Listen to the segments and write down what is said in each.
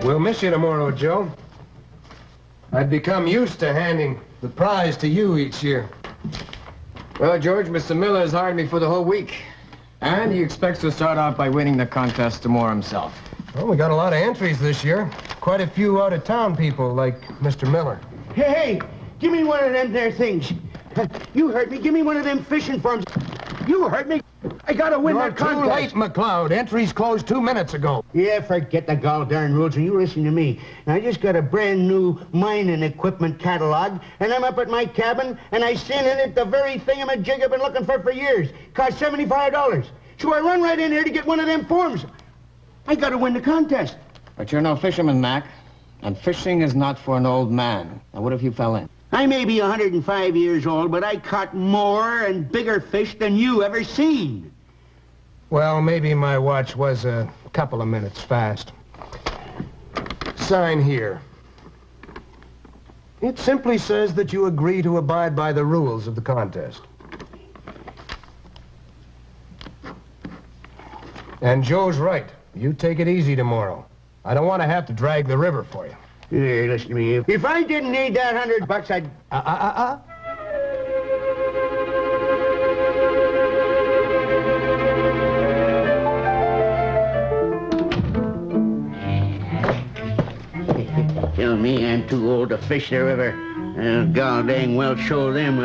We'll miss you tomorrow, Joe. I'd become used to handing the prize to you each year. Well, George, Mr. Miller has hired me for the whole week. And he expects to start out by winning the contest tomorrow himself. Well, we got a lot of entries this year. Quite a few out-of-town people like Mr. Miller. Hey, give me one of them there things. You heard me. Give me one of them fishing firms. You heard me. I gotta win that contest. Too late, MacLeod. Entries closed 2 minutes ago. Yeah, forget the gall darn rules and you listen to me. I just got a brand new mining equipment catalog, and I'm up at my cabin, and I seen in it the very thingamajig I've been looking for years. Cost $75. So I run right in here to get one of them forms. I gotta win the contest. But you're no fisherman, Mac. And fishing is not for an old man. Now, what if you fell in? I may be 105 years old, but I caught more and bigger fish than you ever seen. Well, maybe my watch was a couple of minutes fast. Sign here. It simply says that you agree to abide by the rules of the contest. And Joe's right. You take it easy tomorrow. I don't want to have to drag the river for you. Here, listen to me. If I didn't need that $100, I'd... Tell me I'm too old to fish the river. I'll god dang well show them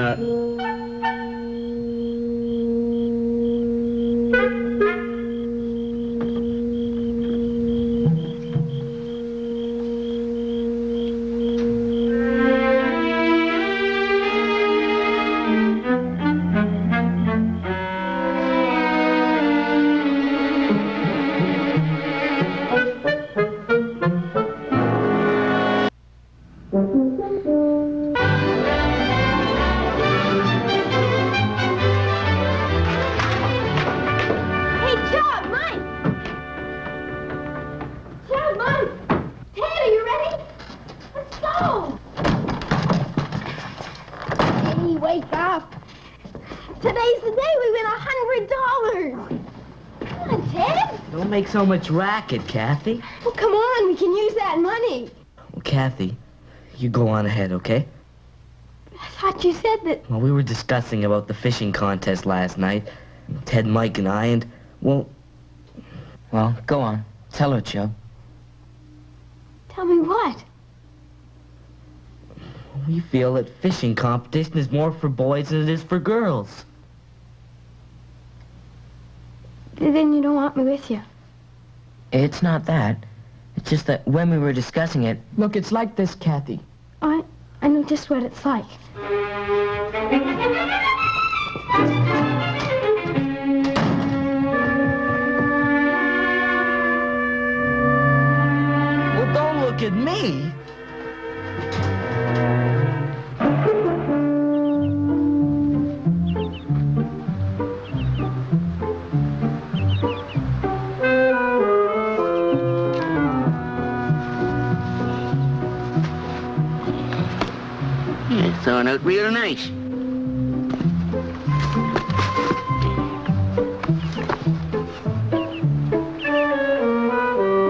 so much racket, Kathy. Well, come on, we can use that money. Well, Kathy, you go on ahead, okay? I thought you said that... Well, we were discussing about the fishing contest last night. Ted, Mike, and I, and, well... Well, go on. Tell her, Joe. Tell me what? We feel that fishing competition is more for boys than it is for girls. Then you don't want me with you. It's not that. It's just that when we were discussing it... Look, it's like this, Kathy. I know just what it's like. Well, don't look at me. Throwing out real nice.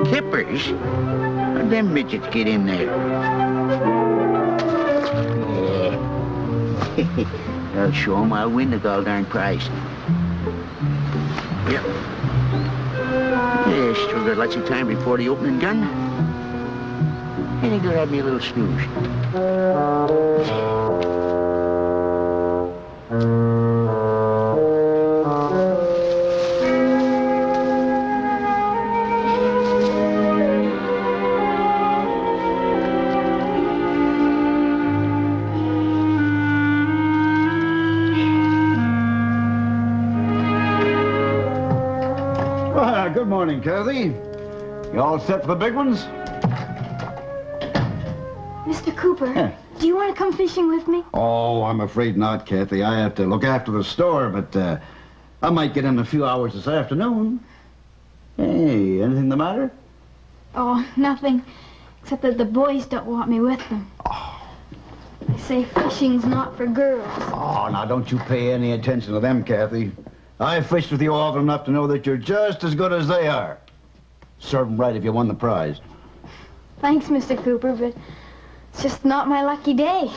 Kippers? How'd them midgets get in there? Yeah. I'll show 'em I'll win the goddamn prize. Yep. Yeah, still got lots of time before the opening gun. And I go have me a little snooze. Good morning, Kathy. You all set for the big ones? Mr. Cooper, do you want to come fishing with me? Oh, I'm afraid not, Kathy. I have to look after the store, but I might get in a few hours this afternoon. Hey, anything the matter? Oh, nothing. Except that the boys don't want me with them. Oh. They say fishing's not for girls. Oh, now don't you pay any attention to them, Kathy. I've fished with you often enough to know that you're just as good as they are. Serve them right if you won the prize. Thanks, Mr. Cooper, but it's just not my lucky day.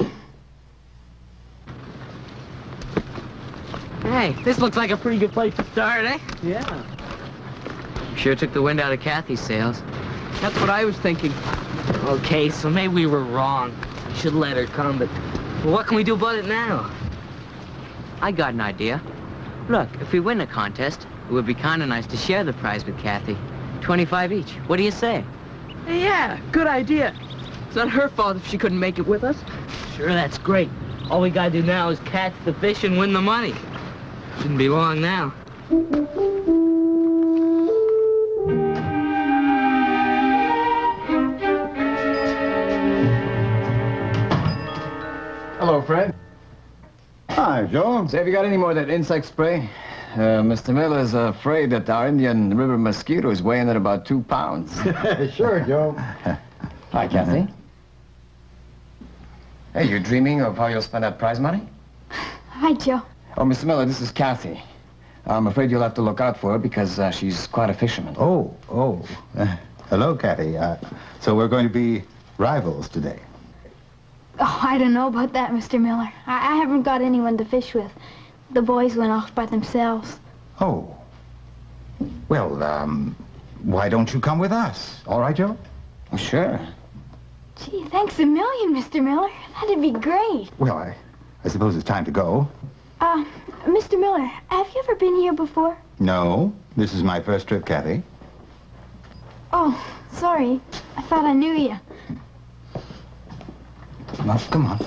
Hey, this looks like a pretty good place to start, eh? Yeah. Sure took the wind out of Kathy's sails. That's what I was thinking. Okay, so maybe we were wrong. We should let her come, but what can we do about it now? I got an idea. Look, if we win the contest, it would be kind of nice to share the prize with Kathy. 25 each. What do you say? Yeah, good idea. It's not her fault if she couldn't make it with us. Sure, that's great. All we gotta do now is catch the fish and win the money. Shouldn't be long now. Hello, Fred. Hi, Joe. Say, have you got any more of that insect spray? Mr. Miller's afraid that our Indian River mosquito is weighing at about 2 pounds. Sure, Joe. Hi, Kathy. Hey, you're dreaming of how you'll spend that prize money? Hi, Joe. Oh, Mr. Miller, this is Kathy. I'm afraid you'll have to look out for her because she's quite a fisherman. Oh. Hello, Kathy. So we're going to be rivals today. Oh, I don't know about that, Mr. Miller. I haven't got anyone to fish with. The boys went off by themselves. Oh. Well, why don't you come with us? All right, Joe? Oh, sure. Gee, thanks a million, Mr. Miller. That'd be great. Well, I suppose it's time to go. Mr. Miller, have you ever been here before? No, this is my first trip, Kathy. Oh, sorry. I thought I knew you. Well, come on.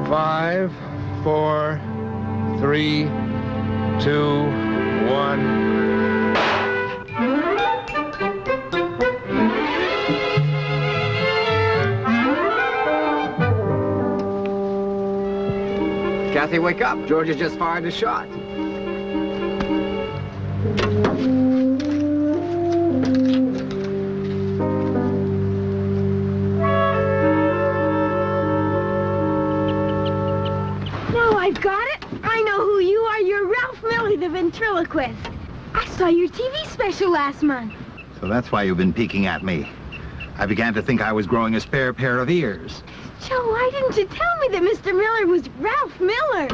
Five, four, three, two, one. Kathy, wake up. George has just fired a shot. Now I've got it. I know who you are. You're Ralph Millie, the ventriloquist. I saw your TV special last month. So that's why you've been peeking at me. I began to think I was growing a spare pair of ears. Joe, why didn't you tell me that Mr. Miller was Ralph Miller?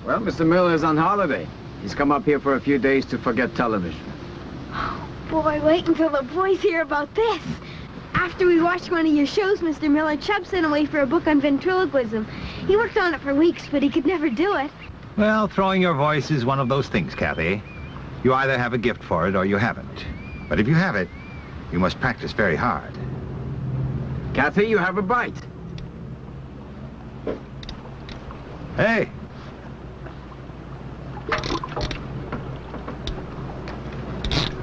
Well, Mr. Miller is on holiday. He's come up here for a few days to forget television. Oh, boy, wait until the boys hear about this. After we watched one of your shows, Mr. Miller, Chubb sent away for a book on ventriloquism. He worked on it for weeks, but he could never do it. Well, throwing your voice is one of those things, Kathy. You either have a gift for it or you haven't. But if you have it, you must practice very hard. Kathy, you have a bite. Hey!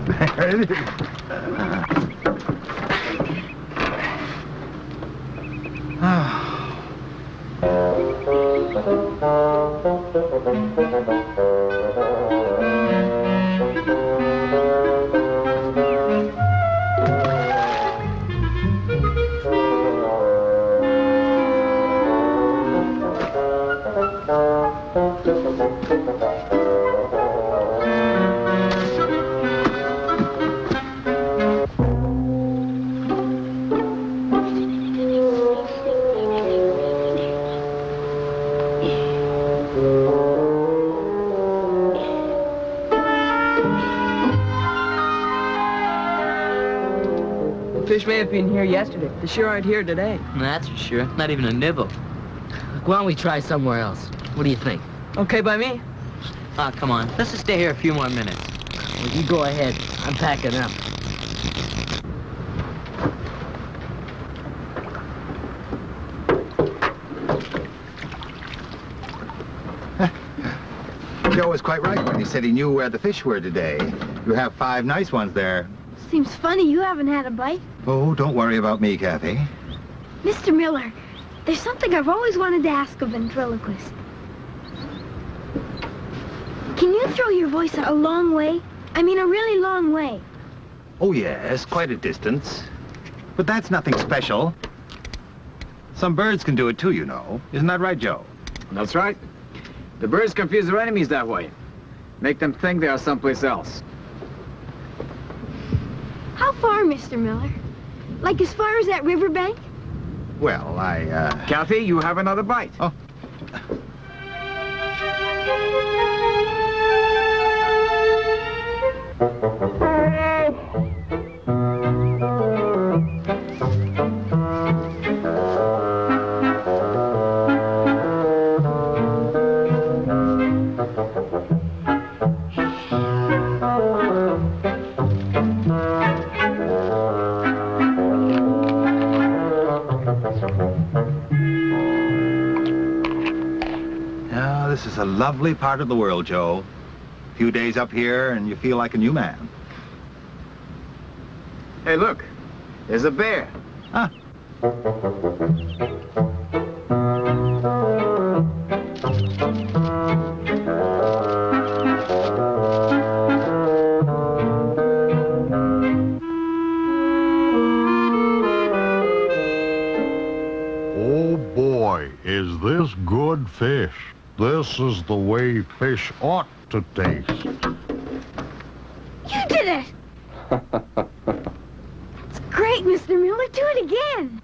There it is. The fish may have been here yesterday. They sure aren't here today. That's for sure. Not even a nibble. Why don't we try somewhere else? What do you think? Okay by me. Ah, come on. Let's just stay here a few more minutes. Well, you go ahead. I'm packing up. Joe was quite right when he said he knew where the fish were today. You have 5 nice ones there. Seems funny you haven't had a bite. Oh, don't worry about me, Kathy. Mr. Miller, there's something I've always wanted to ask a ventriloquist. Can you throw your voice a long way? I mean, a really long way. Oh, yes, quite a distance. But that's nothing special. Some birds can do it too, you know. Isn't that right, Joe? That's right. The birds confuse their enemies that way. Make them think they are someplace else. How far, Mr. Miller? Like as far as that riverbank? Well, Kathy, you have another bite. Oh. Now, this is a lovely part of the world, Joe. A few days up here and you feel like a new man. Hey, look. There's a bear. Huh. Oh boy, is this good fish. This is the way fish ought to taste. You did it! It's great, Mr. Miller. Do it again.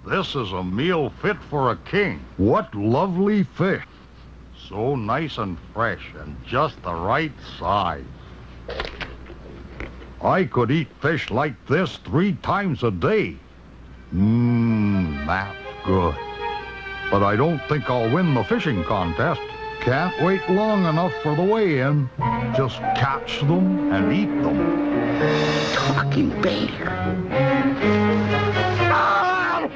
This is a meal fit for a king. What lovely fish. So nice and fresh and just the right size. I could eat fish like this 3 times a day. That's good. But I don't think I'll win the fishing contest. Can't wait long enough for the weigh-in. Just catch them and eat them. Talking bear. Help!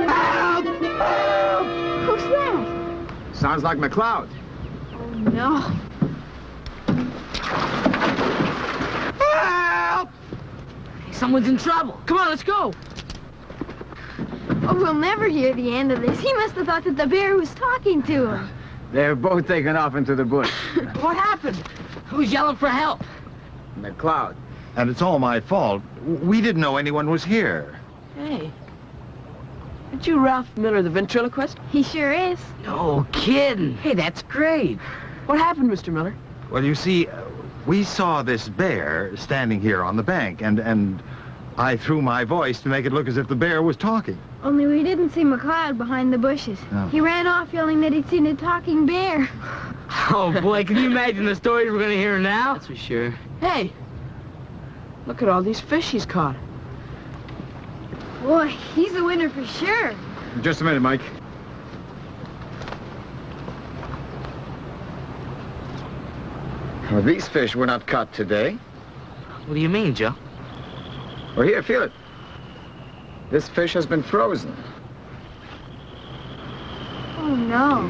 Help! Help! Who's that? Sounds like MacLeod. Oh, no. Help! Someone's in trouble. Come on, let's go. Oh, we'll never hear the end of this. He must have thought that the bear was talking to him. They're both taken off into the bush. What happened? Who's yelling for help? MacLeod. And it's all my fault. We didn't know anyone was here. Hey. Aren't you Ralph Miller, the ventriloquist? He sure is. No kidding. Hey, that's great. What happened, Mr. Miller? Well, you see, we saw this bear standing here on the bank, and I threw my voice to make it look as if the bear was talking. Only we didn't see MacLeod behind the bushes. Oh. He ran off yelling that he'd seen a talking bear. Oh, boy, can you imagine the stories we're going to hear now? That's for sure. Hey. Look at all these fish he's caught. Boy, he's a winner for sure. Just a minute, Mike. Well, these fish were not caught today. What do you mean, Joe? Well, here, feel it. This fish has been frozen. Oh, no.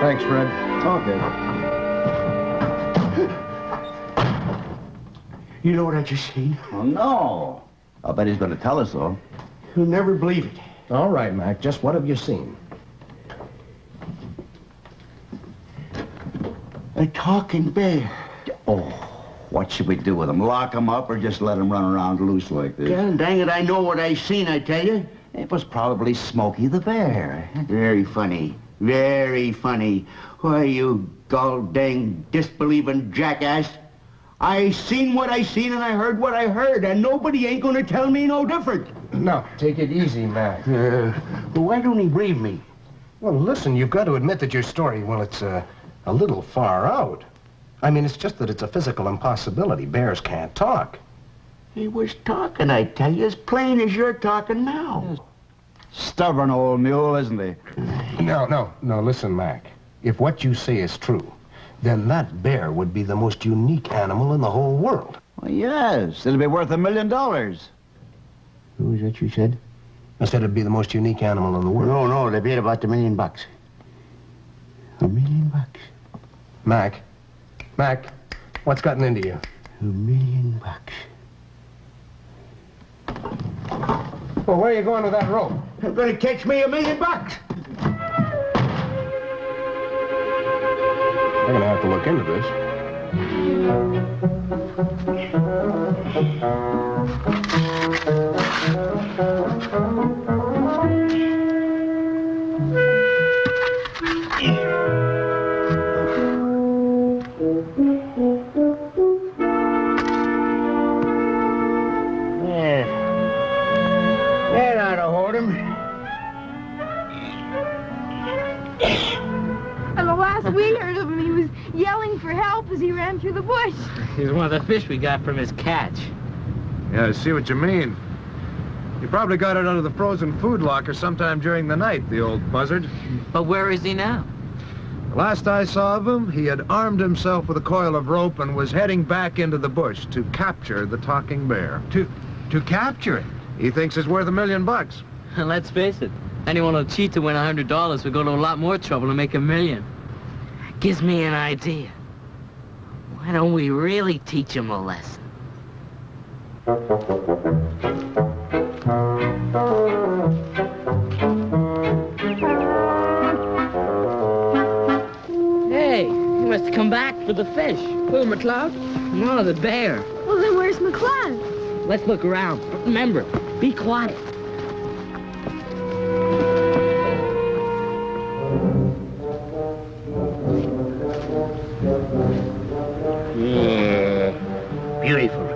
Thanks, Fred. Okay. You know what I just seen? Oh, no. I'll bet he's going to tell us, though. You'll never believe it. All right, Mac. Just what have you seen? A talking bear. Oh, what should we do with him? Lock him up or just let him run around loose like this? Yeah, dang it, I know what I seen, I tell you. It was probably Smokey the Bear. Very funny. Very funny. Why, you gall dang disbelieving jackass. I seen what I seen and I heard what I heard, and nobody ain't gonna tell me no different. No, take it easy, Mac. Well, why don't he believe me? Well, listen, you've got to admit that your story, well, it's a little far out. I mean, it's just that it's a physical impossibility. Bears can't talk. He was talking, I tell you, as plain as you're talking now. Stubborn old mule, isn't he? No, listen, Mac. If what you say is true, then that bear would be the most unique animal in the whole world. Well, yes. It'll be worth $1 million. Who was that you said? I said it'd be the most unique animal in the world. No, they'd be at about $1 million. $1 million? Mac, what's gotten into you? $1 million. Well, where are you going with that rope? I'm gonna catch me $1 million. I'm gonna have to look into this. That ought to hold him. And the last we heard of him, he was yelling for help as he ran through the bush. He's one of the fish we got from his catch. Yeah, I see what you mean. You probably got it under the frozen food locker sometime during the night, the old buzzard. But where is he now? Last I saw of him, he had armed himself with a coil of rope and was heading back into the bush to capture the talking bear. To capture it? He thinks it's worth $1 million. And let's face it, anyone who'll cheat to win $100 will go to a lot more trouble to make $1 million. Gives me an idea. Why don't we really teach him a lesson? Hey, he must have come back for the fish. Who, MacLeod? No, the bear. Well, then where's MacLeod? Let's look around. Remember, be quiet. Yeah, beautiful.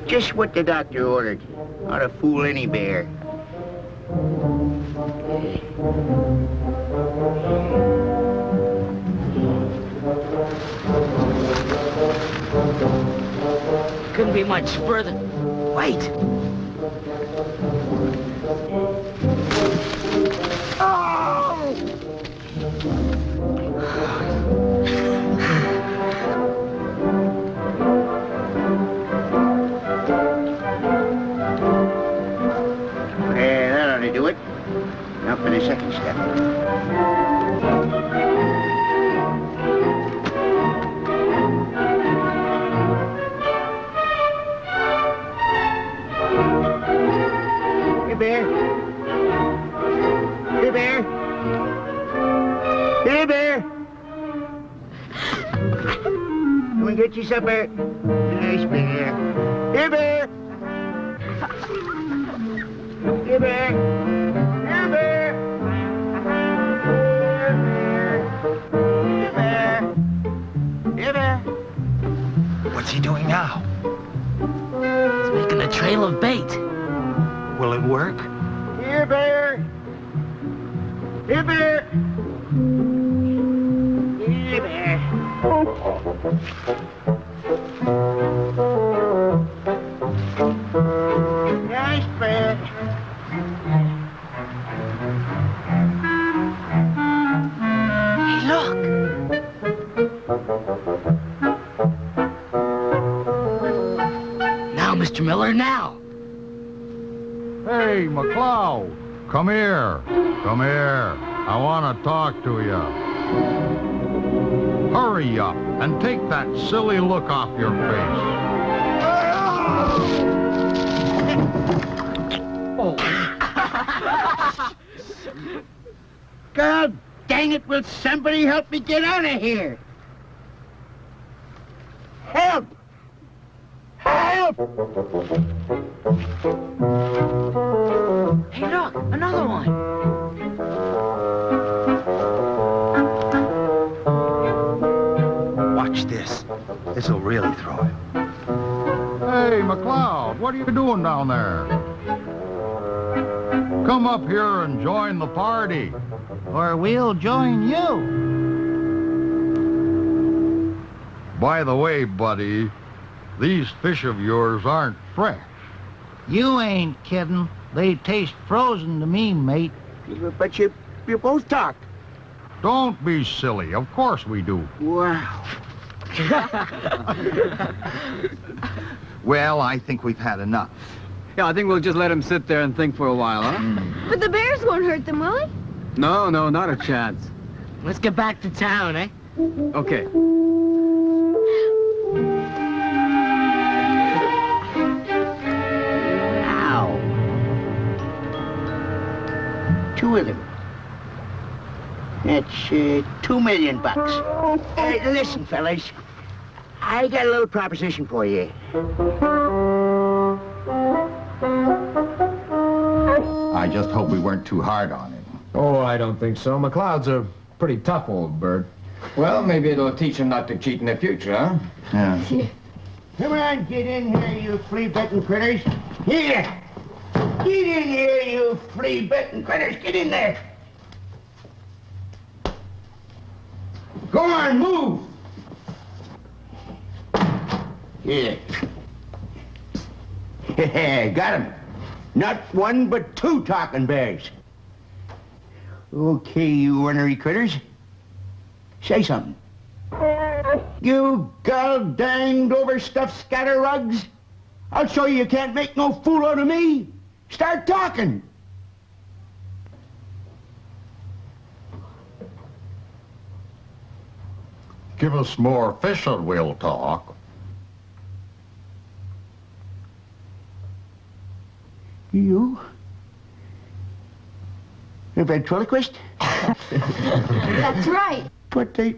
Just what the doctor ordered. Ought to fool any bear. Couldn't be much further. Wait. Yeah, that ought to do it. Now for the second step. Hey, Bear. Hey, Bear. Hey, Bear. Come and get your supper. Nice bear. Hey, Bear. Hey, Bear. Hey, Bear. Hey, Bear. Hey, Bear. What's he doing now? He's making a trail of bait. Will it work? Here, Bear. Here, Bear. Here, Bear. Nice, Bear. Hey, look. Now, Mr. Miller, now. Hey, MacLeod, come here. Come here. I want to talk to you. Hurry up and take that silly look off your face. God dang it, will somebody help me get out of here? Help! Help! Hey, look, another one. Watch this. This'll really throw him. Hey, MacLeod, what are you doing down there? Come up here and join the party. Or we'll join you. By the way, buddy, these fish of yours aren't fresh. You ain't kidding. They taste frozen to me, mate. But you both talk. Don't be silly. Of course we do. Wow. Well, I think we've had enough. Yeah, I think we'll just let him sit there and think for a while, huh? But the bears won't hurt them, will they? No, not a chance. Let's get back to town, eh? Okay. Ow. 2 of them. That's $2 million. Listen, fellas. I got a little proposition for you. I just hope we weren't too hard on him. Oh, I don't think so. MacLeod's a pretty tough old bird. Well, maybe it'll teach him not to cheat in the future, huh? Yeah. Come on, get in here, you flea-bitten critters. Here! Get in here, you flea-bitten critters. Get in there. Go on, move. Here. Got him. Not 1, but 2 talking bears. Okay, you ornery critters. Say something. You gall-danged, overstuffed scatterrugs. I'll show you can't make no fool out of me. Start talking. Give us more fish and we'll talk. You? A ventriloquist? That's right. But they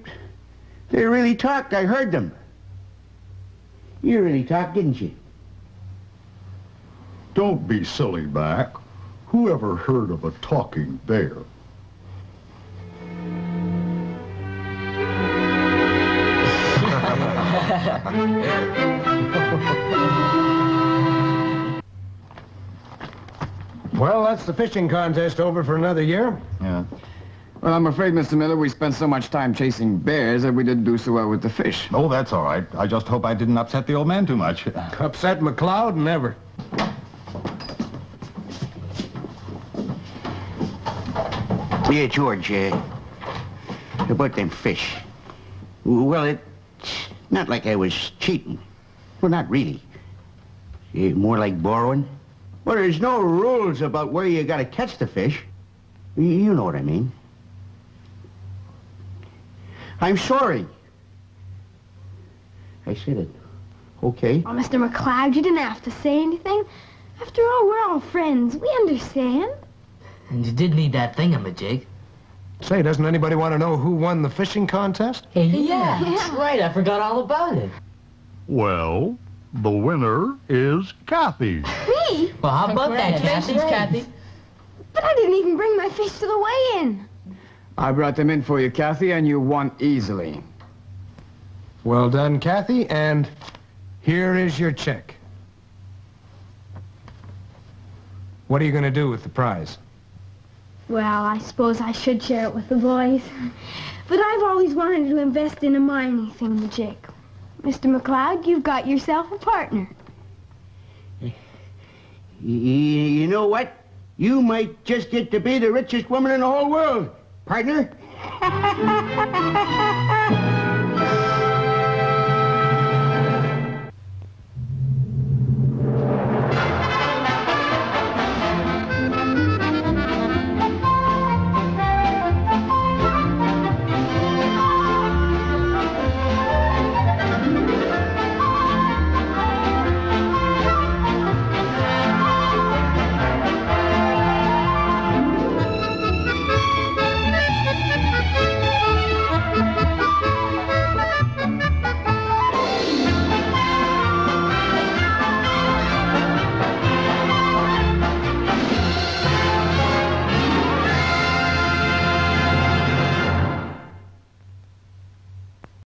really talked. I heard them. You really talked, didn't you? Don't be silly, Mac. Who ever heard of a talking bear? Well, that's the fishing contest over for another year. Yeah. Well, I'm afraid, Mr. Miller, we spent so much time chasing bears that we didn't do so well with the fish. Oh, that's all right. I just hope I didn't upset the old man too much. Upset MacLeod? Never. Yeah, George, about them fish. Well, it's not like I was cheating. Well, not really. More like borrowing. Well, there's no rules about where you gotta catch the fish. You know what I mean. I'm sorry. I said it. Okay. Oh, Mr. MacLeod, you didn't have to say anything. After all, we're all friends. We understand. And you did need that thingamajig. Say, doesn't anybody want to know who won the fishing contest? Hey, yeah, that's right. I forgot all about it. Well, the winner is Kathy. Me? Well, how about that, Kathy? Kathy. But I didn't even bring my fish to the weigh-in. I brought them in for you, Kathy, and you won easily. Well done, Kathy, and here is your check. What are you going to do with the prize? Well, I suppose I should share it with the boys. But I've always wanted to invest in a mining thingamajig. Mr. MacLeod, you've got yourself a partner. You know what? You might just get to be the richest woman in the whole world, partner.